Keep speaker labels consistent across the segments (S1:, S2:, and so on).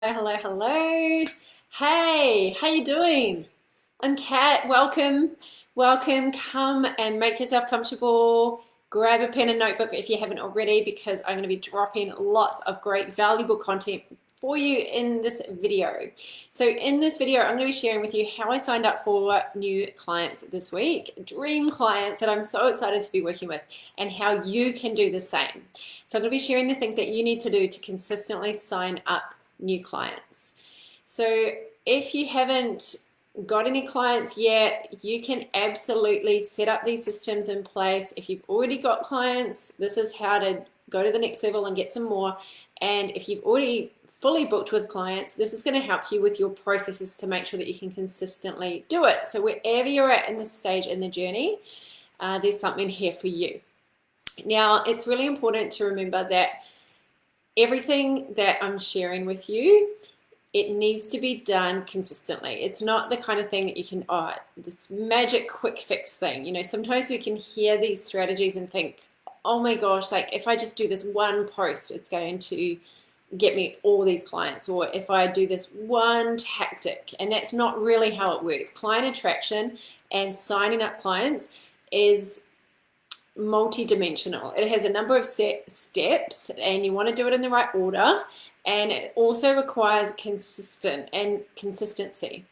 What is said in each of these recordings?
S1: Hello, hello. Hey, how you doing? I'm Kat. Welcome. Come and make yourself comfortable. Grab a pen and notebook if you haven't already, because I'm going to be dropping lots of great, valuable content for you in this video. So in this video, I'm going to be sharing with you how I signed up for new clients this week, dream clients that I'm so excited to be working with, and how you can do the same. So I'm going to be sharing the things that you need to do to consistently sign up new clients. So if you haven't got any clients yet, you can absolutely set up these systems in place. If you've already got clients, this is how to go to the next level and get some more. And if you've already fully booked with clients, this is going to help you with your processes to make sure that you can consistently do it. So wherever you're at in this stage in the journey, there's something here for you. Now, it's really important to remember that everything that I'm sharing with you, it needs to be done consistently. It's not the kind of thing that you can, this magic quick fix thing. You know, sometimes we can hear these strategies and think, oh my gosh, like if I just do this one post, it's going to get me all these clients, or if I do this one tactic. And that's not really how it works. Client attraction and signing up clients is multi-dimensional. It has a number of set steps, and you want to do it in the right order, and it also requires consistency.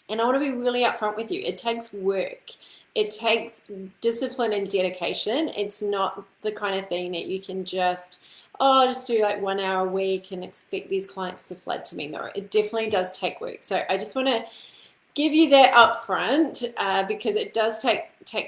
S1: And I want to be really upfront with you. It takes work. It takes discipline and dedication. It's not the kind of thing that you can just do like 1 hour a week and expect these clients to flood to me. No, it definitely does take work. So I just want to give you that up front because it does take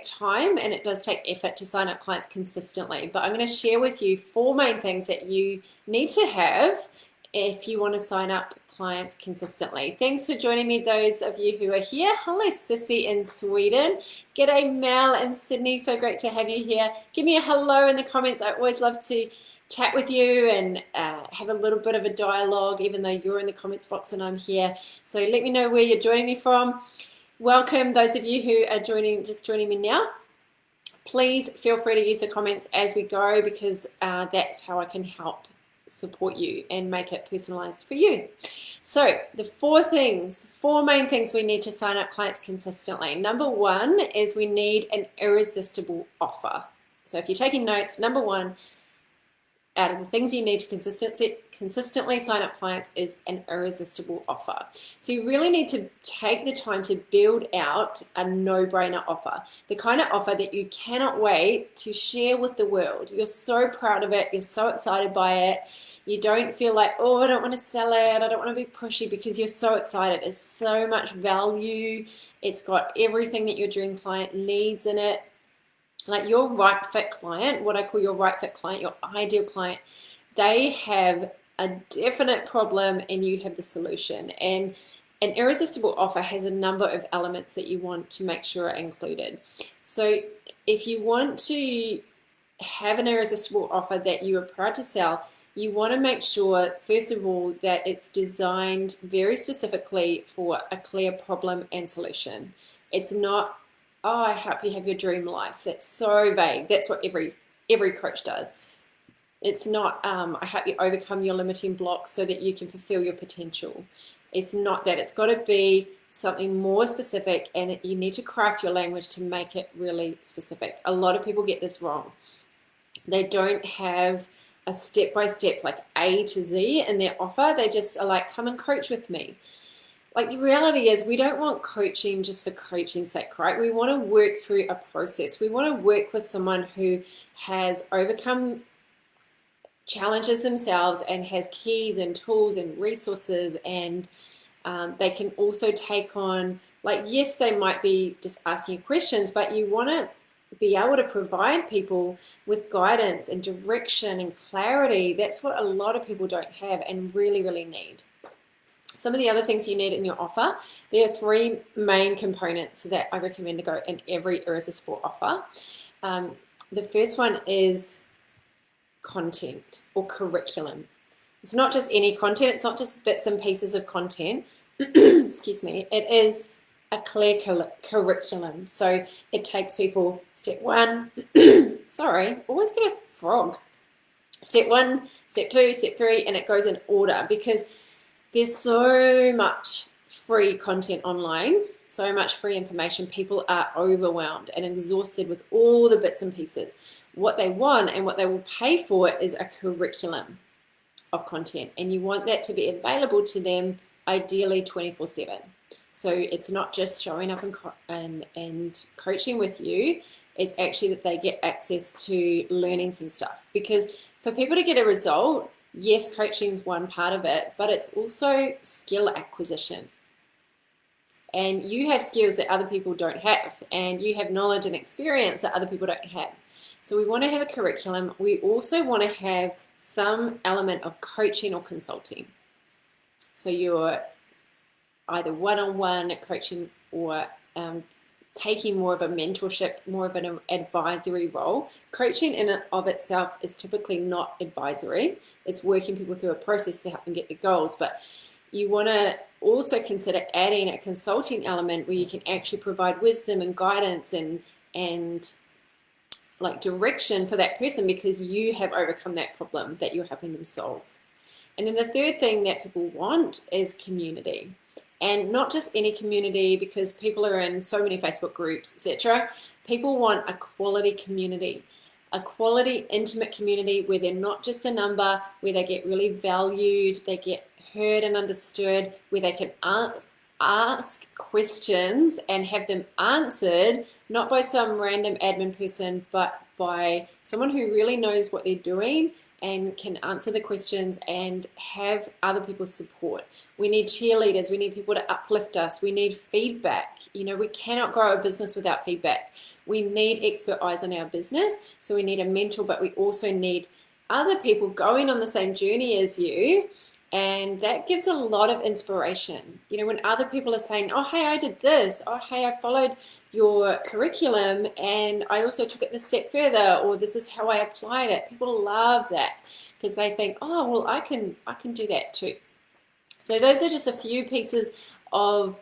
S1: time and it does take effort to sign up clients consistently. But I'm going to share with you 4 main things that you need to have if you want to sign up clients consistently. Thanks for joining me, those of you who are here. Hello, Sissy in Sweden. G'day, Mel in Sydney. So great to have you here. Give me a hello in the comments. I always love to chat with you and have a little bit of a dialogue, even though you're in the comments box and I'm here. So let me know where you're joining me from. Welcome those of you who are just joining me now. Please feel free to use the comments as we go, because that's how I can help support you and make it personalized for you. So the 4 main things we need to sign up clients consistently. Number 1 is we need an irresistible offer. So if you're taking notes, number 1 out of the things you need to consistently sign up clients is an irresistible offer. So you really need to take the time to build out a no-brainer offer, the kind of offer that you cannot wait to share with the world. You're so proud of it. You're so excited by it. You don't feel like, oh, I don't want to sell it. I don't want to be pushy, because you're so excited. It's so much value. It's got everything that your dream client needs in it. Like your right fit client, what I call your right fit client, your ideal client, they have a definite problem and you have the solution. And an irresistible offer has a number of elements that you want to make sure are included. So if you want to have an irresistible offer that you are proud to sell, you want to make sure, first of all, that it's designed very specifically for a clear problem and solution. It's not, oh, I help you have your dream life. That's so vague. That's what every coach does. It's not, I help you overcome your limiting blocks so that you can fulfill your potential. It's not that. It's got to be something more specific, and you need to craft your language to make it really specific. A lot of people get this wrong. They don't have a step-by-step, like A to Z in their offer. They just are like, come and coach with me. Like, the reality is, we don't want coaching just for coaching's sake, right? We want to work through a process. We want to work with someone who has overcome challenges themselves and has keys and tools and resources, and they can also take on, like, yes, they might be just asking you questions, but you want to be able to provide people with guidance and direction and clarity. That's what a lot of people don't have and really, really need. Some of the other things you need in your offer, there are 3 main components that I recommend to go in every irresistible offer. The first one is content or curriculum. It's not just any content. It's not just bits and pieces of content. Excuse me. It is a clear curriculum. So it takes people, step 1, sorry, always get a frog. Step 1, step 2, step 3, and it goes in order, because There's so much free content online, so much free information. People are overwhelmed and exhausted with all the bits and pieces. What they want and what they will pay for is a curriculum of content, and you want that to be available to them ideally 24/7. So it's not just showing up and coaching with you, it's actually that they get access to learning some stuff. Because for people to get a result, yes, coaching is one part of it, but it's also skill acquisition. And you have skills that other people don't have, and you have knowledge and experience that other people don't have. So we want to have a curriculum. We also want to have some element of coaching or consulting. So you're either one-on-one coaching or taking more of a mentorship, more of an advisory role. Coaching in and of itself is typically not advisory. It's working people through a process to help them get their goals. But you want to also consider adding a consulting element where you can actually provide wisdom and guidance and like direction for that person because you have overcome that problem that you're helping them solve. And then the third thing that people want is community. And not just any community, because people are in so many Facebook groups, etc. People want a quality community, a quality, intimate community where they're not just a number, where they get really valued, they get heard and understood, where they can ask questions and have them answered, not by some random admin person, but by someone who really knows what they're doing and can answer the questions and have other people's support. We need cheerleaders. We need people to uplift us. We need feedback. You know, we cannot grow a business without feedback. We need expert eyes on our business. So we need a mentor, but we also need other people going on the same journey as you. And that gives a lot of inspiration. You know, when other people are saying, oh, hey, I did this. Oh, hey, I followed your curriculum and I also took it a step further, or this is how I applied it. People love that because they think, oh, well, I can do that too. So those are just a few pieces of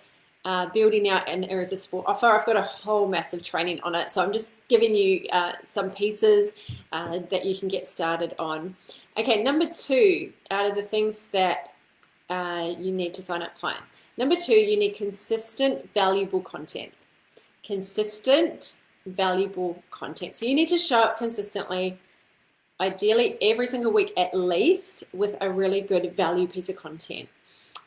S1: building out an irresistible offer. I've got a whole massive training on it, so I'm just giving you some pieces that you can get started on. Okay, number 2 out of the things that you need to sign up clients. Number 2, you need consistent, valuable content. Consistent, valuable content. So you need to show up consistently, ideally every single week at least, with a really good value piece of content.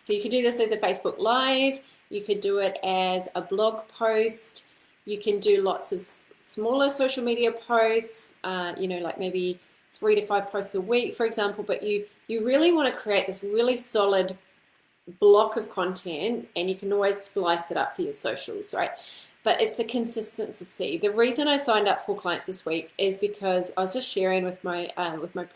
S1: So you could do this as a Facebook Live. You could do it as a blog post. You can do lots of smaller social media posts, you know, like maybe 3 to 5 posts a week, for example, but you really want to create this really solid block of content, and you can always splice it up for your socials, right? But it's the consistency. The reason I signed up for clients this week is because I was just sharing with my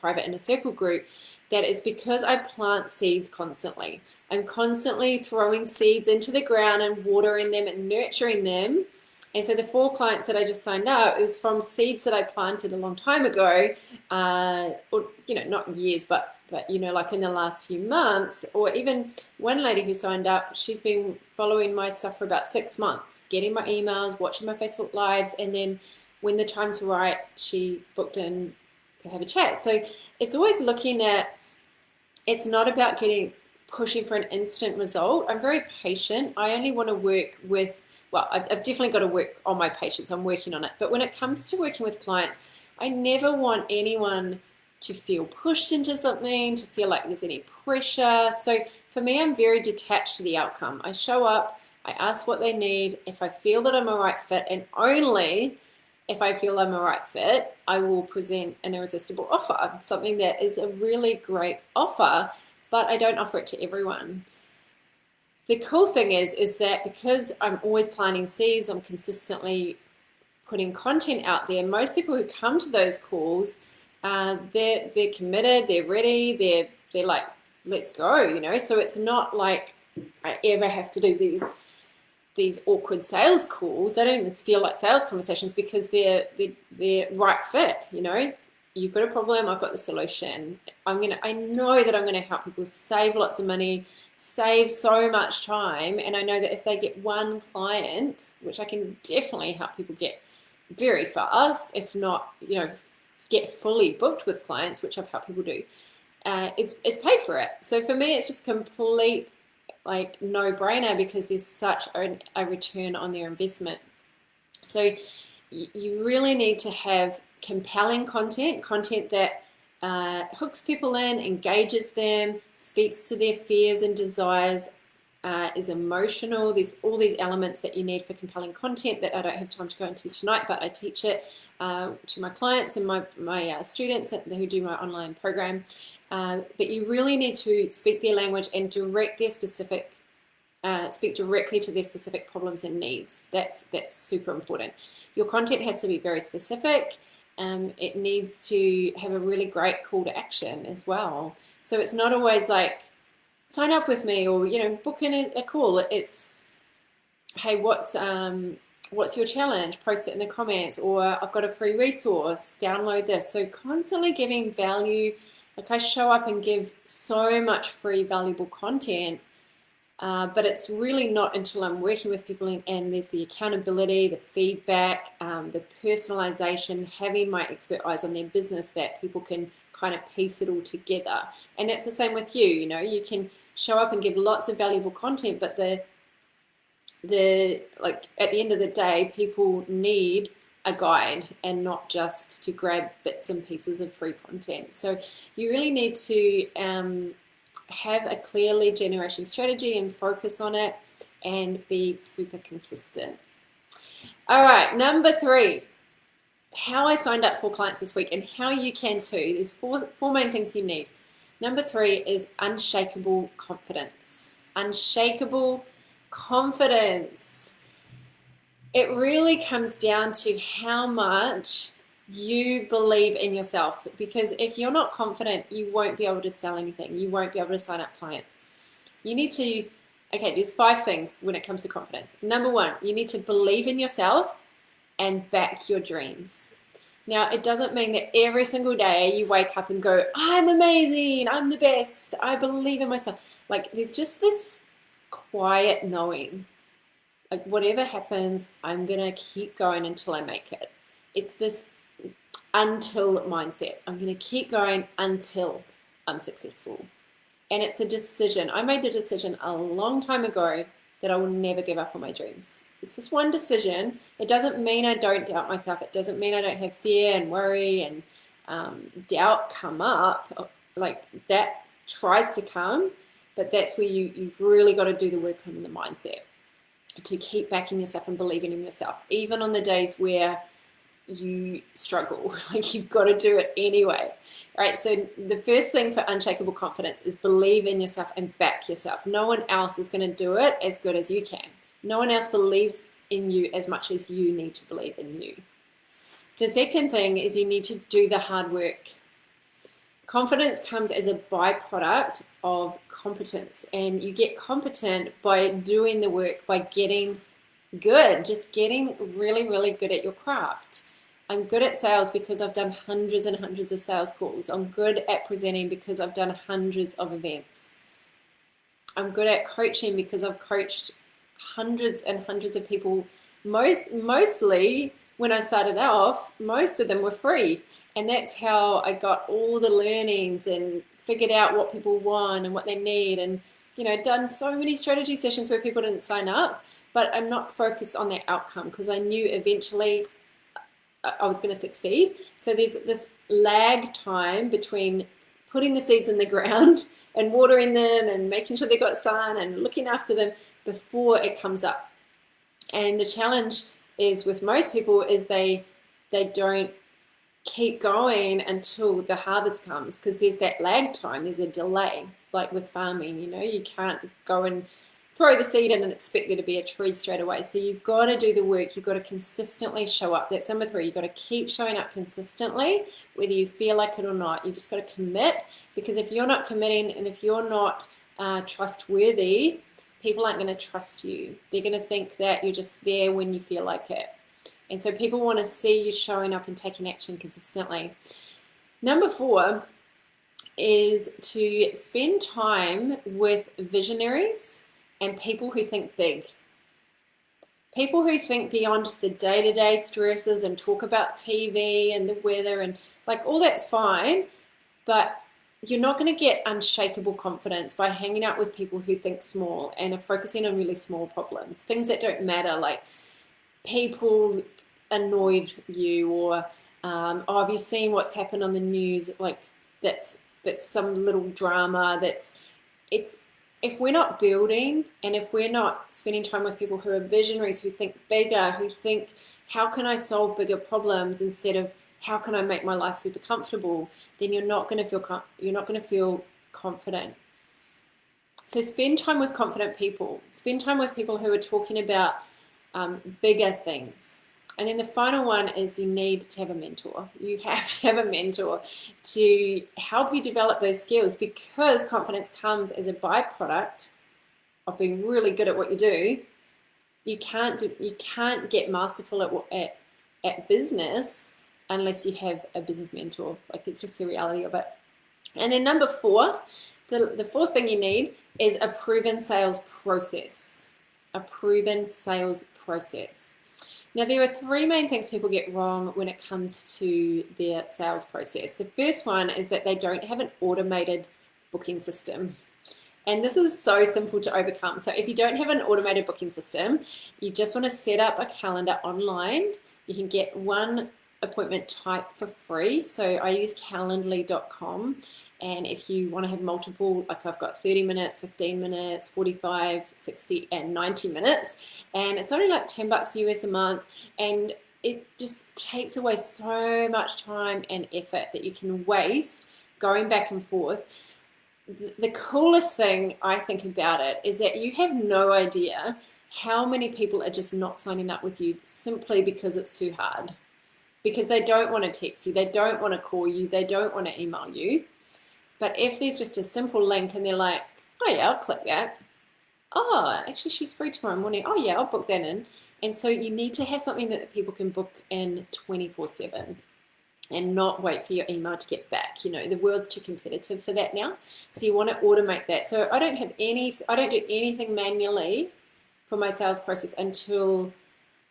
S1: private inner circle group that it's because I plant seeds constantly. I'm constantly throwing seeds into the ground and watering them and nurturing them. And so the 4 clients that I just signed up, it was from seeds that I planted a long time ago, or, you know, not years, but you know, like in the last few months. Or even one lady who signed up, she's been following my stuff for about 6 months, getting my emails, watching my Facebook Lives, and then when the time's right, she booked in to have a chat. So it's always looking at, it's not about pushing for an instant result. I'm very patient. I only want to work with, well, I've definitely got to work on my patience. I'm working on it. But when it comes to working with clients, I never want anyone to feel pushed into something, to feel like there's any pressure. So for me, I'm very detached to the outcome. I show up, I ask what they need. If I feel that I'm a right fit, and only if I feel I'm a right fit, I will present an irresistible offer, something that is a really great offer, but I don't offer it to everyone. The cool thing is that because I'm always planting seeds, I'm consistently putting content out there. Most people who come to those calls, they're committed, they're ready, they're like, let's go, you know. So it's not like I ever have to do these awkward sales calls. They don't even feel like sales conversations because they're right fit, you know. You've got a problem, I've got the solution. I know that I'm gonna help people save lots of money, save so much time, and I know that if they get one client, which I can definitely help people get very fast, if not, you know, get fully booked with clients, which I've helped people do. it's paid for it. So for me, it's just complete like no-brainer because there's such a return on their investment. So you really need to have compelling content that hooks people in, engages them, speaks to their fears and desires, is emotional. There's all these elements that you need for compelling content that I don't have time to go into tonight, but I teach it to my clients and my students who do my online program. But you really need to speak their language and direct their specific speak directly to their specific problems and needs. That's super important. Your content has to be very specific. It needs to have a really great call to action as well. So it's not always like, sign up with me or, book in a call. It's, hey, what's your challenge? Post it in the comments, or I've got a free resource, download this. So constantly giving value. Like I show up and give so much free valuable content, but it's really not until I'm working with people and there's the accountability, the feedback, the personalization, having my expert eyes on their business that people can kind of piece it all together. And that's the same with you. You can show up and give lots of valuable content, but like at the end of the day, people need a guide and not just to grab bits and pieces of free content. So you really need to have a clear lead generation strategy and focus on it and be super consistent. All right, number 3, how I signed up 4 clients this week and how you can too. There's four main things you need. Number 3 is unshakable confidence. Unshakable confidence. It really comes down to how much you believe in yourself, because if you're not confident, you won't be able to sell anything. You won't be able to sign up clients. You need to, there's 5 things when it comes to confidence. Number 1, you need to believe in yourself and back your dreams. Now, it doesn't mean that every single day you wake up and go, I'm amazing, I'm the best, I believe in myself. Like, there's just this quiet knowing, like whatever happens, I'm going to keep going until I make it. It's this until mindset. I'm going to keep going until I'm successful. And it's a decision. I made the decision a long time ago that I will never give up on my dreams. It's just one decision. It doesn't mean I don't doubt myself. It doesn't mean I don't have fear and worry and doubt come up. Like that tries to come, but that's where you've really got to do the work on the mindset to keep backing yourself and believing in yourself, even on the days where you struggle. Like you've got to do it anyway. All right, so the first thing for unshakable confidence is believe in yourself and back yourself. No one else is going to do it as good as you can. No one else believes in you as much as you need to believe in you. The second thing is you need to do the hard work. Confidence comes as a byproduct of competence, and you get competent by doing the work, by getting good, just getting really, really good at your craft. I'm good at sales because I've done hundreds and hundreds of sales calls. I'm good at presenting because I've done hundreds of events. I'm good at coaching because I've coached hundreds and hundreds of people. Mostly when I started off, most of them were free. And that's how I got all the learnings and figured out what people want and what they need. And, done so many strategy sessions where people didn't sign up, but I'm not focused on that outcome because I knew eventually I was going to succeed. So there's this lag time between putting the seeds in the ground and watering them and making sure they got sun and looking after them before it comes up. And the challenge is with most people is they don't keep going until the harvest comes, because there's that lag time, there's a delay. Like with farming, you can't go and throw the seed in and expect there to be a tree straight away. So you've got to do the work. You've got to consistently show up. That's number 3. You've got to keep showing up consistently, whether you feel like it or not. You just got to commit, because if you're not committing and if you're not trustworthy, people aren't going to trust you. They're going to think that you're just there when you feel like it. And so people want to see you showing up and taking action consistently. Number 4 is to spend time with visionaries and people who think big. People who think beyond just the day-to-day stresses and talk about TV and the weather and like all that's fine, but you're not going to get unshakable confidence by hanging out with people who think small and are focusing on really small problems, things that don't matter, like people annoyed you, or oh, have you seen what's happened on the news? Like that's some little drama. It's if we're not building, and if we're not spending time with people who are visionaries, who think bigger, who think how can I solve bigger problems instead of how can I make my life super comfortable, then you're not going to feel confident. So spend time with confident people. Spend time with people who are talking about bigger things. And then the final one is you need to have a mentor. You have to have a mentor to help you develop those skills, because confidence comes as a byproduct of being really good at what you do. You can't get masterful at business unless you have a business mentor. Like, it's just the reality of it. And then number 4, the fourth thing you need is a proven sales process. A proven sales process. Now, there are 3 main things people get wrong when it comes to their sales process. The first one is that they don't have an automated booking system. And this is so simple to overcome. So if you don't have an automated booking system, you just want to set up a calendar online. You can get 1 appointment type for free. So I use calendly.com. And if you want to have multiple, like I've got 30 minutes, 15 minutes, 45, 60, and 90 minutes. And it's only like $10 US a month. And it just takes away so much time and effort that you can waste going back and forth. The coolest thing I think about it is that you have no idea how many people are just not signing up with you simply because it's too hard. Because they don't want to text you, they don't want to call you, they don't want to email you. But if there's just a simple link and they're like, oh yeah, I'll click that. Oh, actually she's free tomorrow morning. Oh yeah, I'll book that in. And so you need to have something that people can book in 24/7 and not wait for your email to get back. You know, the world's too competitive for that now. So you want to automate that. So I don't do anything manually for my sales process until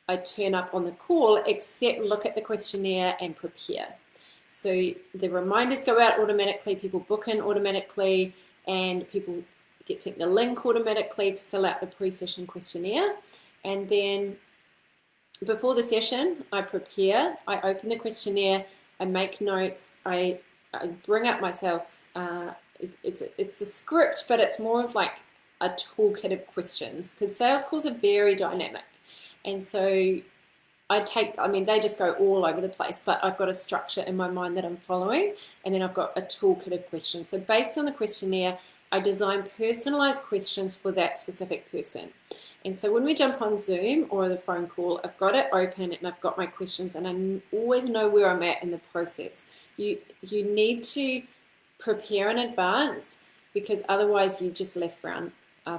S1: I turn up on the call, except look at the questionnaire and prepare. So the reminders go out automatically, people book in automatically, and people get sent the link automatically to fill out the pre-session questionnaire. And then before the session, I prepare, I open the questionnaire, I make notes, I bring up my sales, it's a script, but it's more of like a toolkit of questions, because sales calls are very dynamic. And so they just go all over the place, but I've got a structure in my mind that I'm following, and then I've got a toolkit of questions. So based on the questionnaire, I design personalized questions for that specific person. And so when we jump on Zoom or the phone call, I've got it open and I've got my questions, and I always know where I'm at in the process. You need to prepare in advance, because otherwise you just left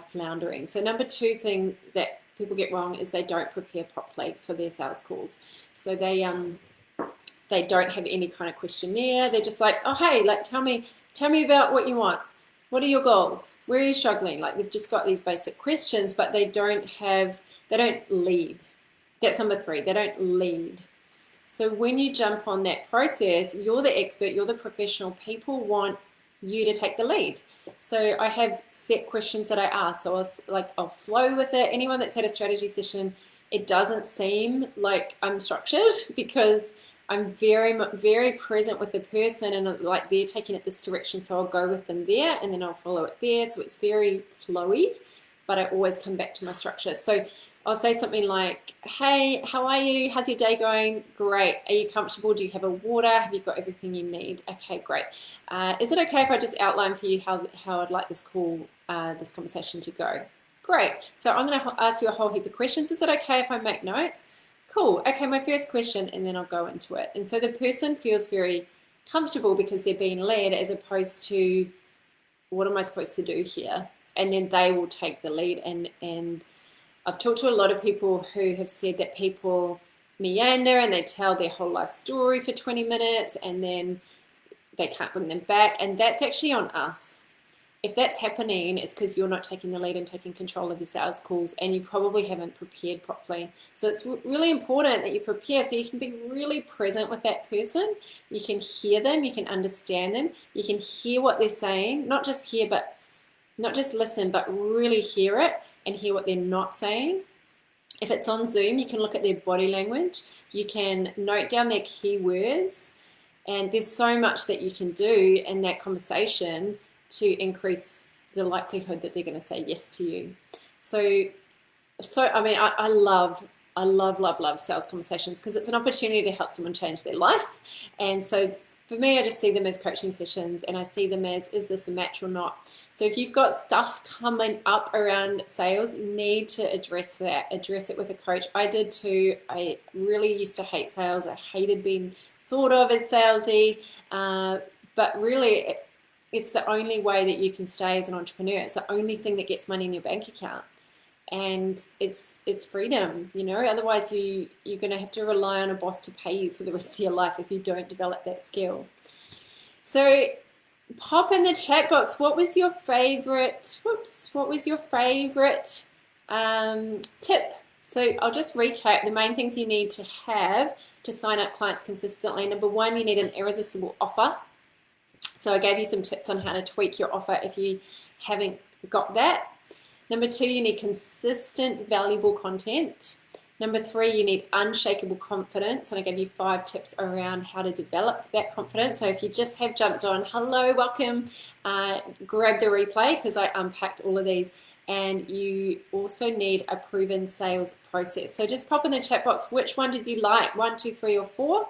S1: floundering. So number 2 thing that people get wrong is they don't prepare properly for their sales calls. So they don't have any kind of questionnaire. They're just like, oh hey, like tell me about what you want. What are your goals? Where are you struggling? Like, they've just got these basic questions, but they don't lead. That's number 3. They don't lead. So when you jump on that process, you're the expert, you're the professional. People want you to take the lead. So I have set questions that I ask. So I'll flow with it. Anyone that's had a strategy session, it doesn't seem like I'm structured, because I'm very, very present with the person, and like they're taking it this direction, so I'll go with them there, and then I'll follow it there. So it's very flowy, but I always come back to my structure. So I'll say something like, hey, how are you? How's your day going? Great. Are you comfortable? Do you have a water? Have you got everything you need? Okay, great. Is it okay if I just outline for you how I'd like this conversation to go? Great. So I'm going to ask you a whole heap of questions. Is it okay if I make notes? Cool. Okay, my first question, and then I'll go into it. And so the person feels very comfortable because they're being led, as opposed to, what am I supposed to do here? And then they will take the lead. And I've talked to a lot of people who have said that people meander and they tell their whole life story for 20 minutes and then they can't bring them back. And that's actually on us. If that's happening, it's because you're not taking the lead and taking control of your sales calls, and you probably haven't prepared properly. So it's really important that you prepare so you can be really present with that person. You can hear them, you can understand them, you can hear what they're saying, not just hear, but not just listen, but really hear it and hear what they're not saying. If it's on Zoom, you can look at their body language, you can note down their keywords, and there's so much that you can do in that conversation to increase the likelihood that they're going to say yes to you. So I mean, I love sales conversations because it's an opportunity to help someone change their life. And so for me, I just see them as coaching sessions, and I see them as, is this a match or not? So if you've got stuff coming up around sales, you need to address that. Address it with a coach. I did too. I really used to hate sales. I hated being thought of as salesy, but really it's the only way that you can stay as an entrepreneur. It's the only thing that gets money in your bank account, and it's freedom, you know. Otherwise you're going to have to rely on a boss to pay you for the rest of your life if you don't develop that skill. So pop in the chat box, what was your favorite tip? So I'll just recap the main things you need to have to sign up clients consistently. Number one, you need an irresistible offer. So I gave you some tips on how to tweak your offer if you haven't got that. Number two, you need consistent, valuable content. Number three, you need unshakable confidence, and I gave you 5 tips around how to develop that confidence. So if you just have jumped on, hello, welcome, grab the replay because I unpacked all of these. And you also need a proven sales process. So just pop in the chat box, which one did you like, 1, 2, 3, or 4?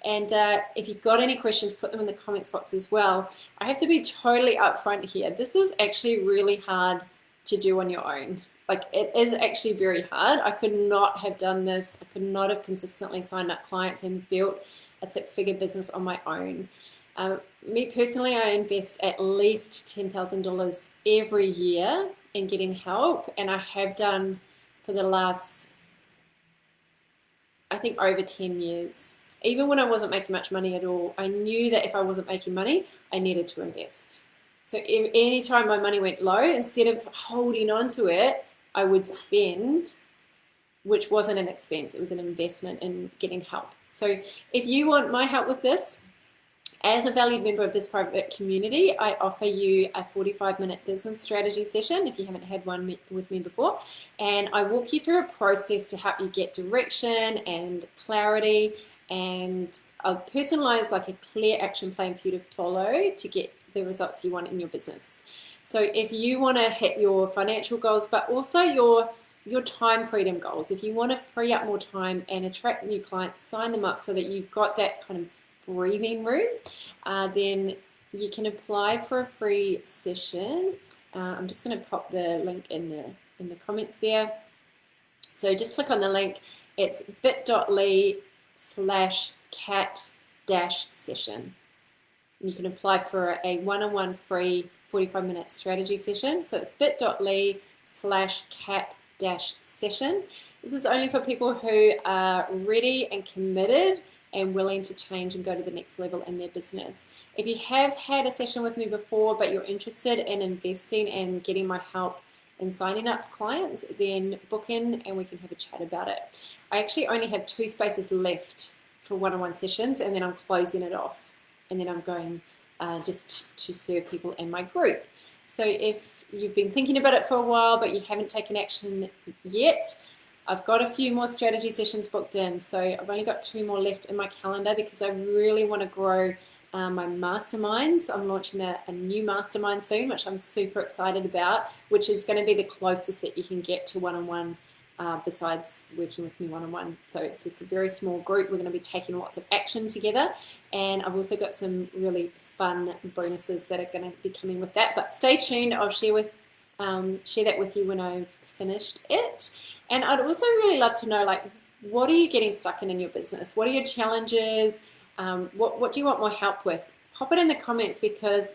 S1: And if you've got any questions, put them in the comments box as well. I have to be totally upfront here. This is actually really hard to do on your own. Like, it is actually very hard. I could not have done this. I could not have consistently signed up clients and built a 6-figure business on my own. Me personally, I invest at least $10,000 every year in getting help, and I have done for the last, I think, over 10 years. Even when I wasn't making much money at all, I knew that if I wasn't making money, I needed to invest. So anytime my money went low, instead of holding on to it, I would spend, which wasn't an expense, it was an investment in getting help. So if you want my help with this, as a valued member of this private community, I offer you a 45-minute business strategy session if you haven't had one with me before. And I walk you through a process to help you get direction and clarity, and a personalized, like a clear action plan for you to follow to get the results you want in your business. So if you want to hit your financial goals, but also your time freedom goals, if you want to free up more time and attract new clients, sign them up so that you've got that kind of breathing room, then you can apply for a free session. I'm just going to pop the link in the comments there. So just click on the link. It's bit.ly/cat-session. You can apply for a one-on-one free 45-minute strategy session. So it's bit.ly/cat-session. This is only for people who are ready and committed and willing to change and go to the next level in their business. If you have had a session with me before, but you're interested in investing and getting my help in signing up clients, then book in and we can have a chat about it. I actually only have 2 spaces left for one-on-one sessions, and then I'm closing it off. And then I'm going just to serve people in my group. So if you've been thinking about it for a while, but you haven't taken action yet, I've got a few more strategy sessions booked in. So I've only got 2 more left in my calendar because I really want to grow my masterminds. I'm launching a new mastermind soon, which I'm super excited about, which is going to be the closest that you can get to one-on-one besides working with me one-on-one. So it's just a very small group. We're going to be taking lots of action together, and I've also got some really fun bonuses that are going to be coming with that. But stay tuned. I'll share that with you when I've finished it. And I'd also really love to know, like, what are you getting stuck in your business? What are your challenges? What do you want more help with? Pop it in the comments, because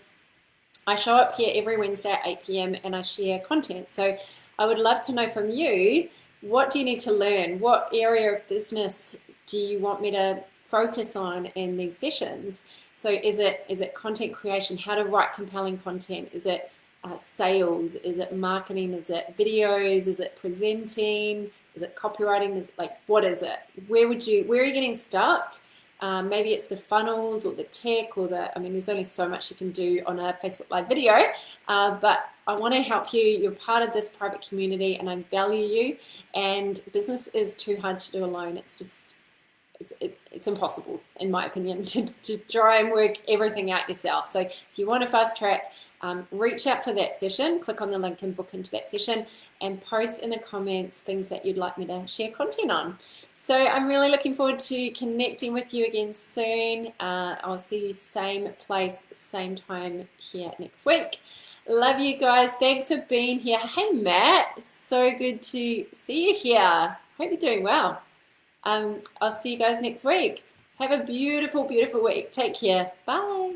S1: I show up here every Wednesday at 8 p.m. and I share content. So I would love to know from you, what do you need to learn? What area of business do you want me to focus on in these sessions? So is it content creation, how to write compelling content? Is it sales? Is it marketing? Is it videos? Is it presenting? Is it copywriting? Like, what is it? Where are you getting stuck? Maybe it's the funnels or the tech or I mean, there's only so much you can do on a Facebook Live video, but I want to help you. You're part of this private community and I value you, and business is too hard to do alone. It's just, it's impossible, in my opinion, to try and work everything out yourself. So if you want to fast track, reach out for that session, click on the link and book into that session, and post in the comments things that you'd like me to share content on. So I'm really looking forward to connecting with you again soon. I'll see you same place, same time here next week. Love you guys. Thanks for being here. Hey, Matt. It's so good to see you here. Hope you're doing well. I'll see you guys next week. Have a beautiful, beautiful week. Take care. Bye.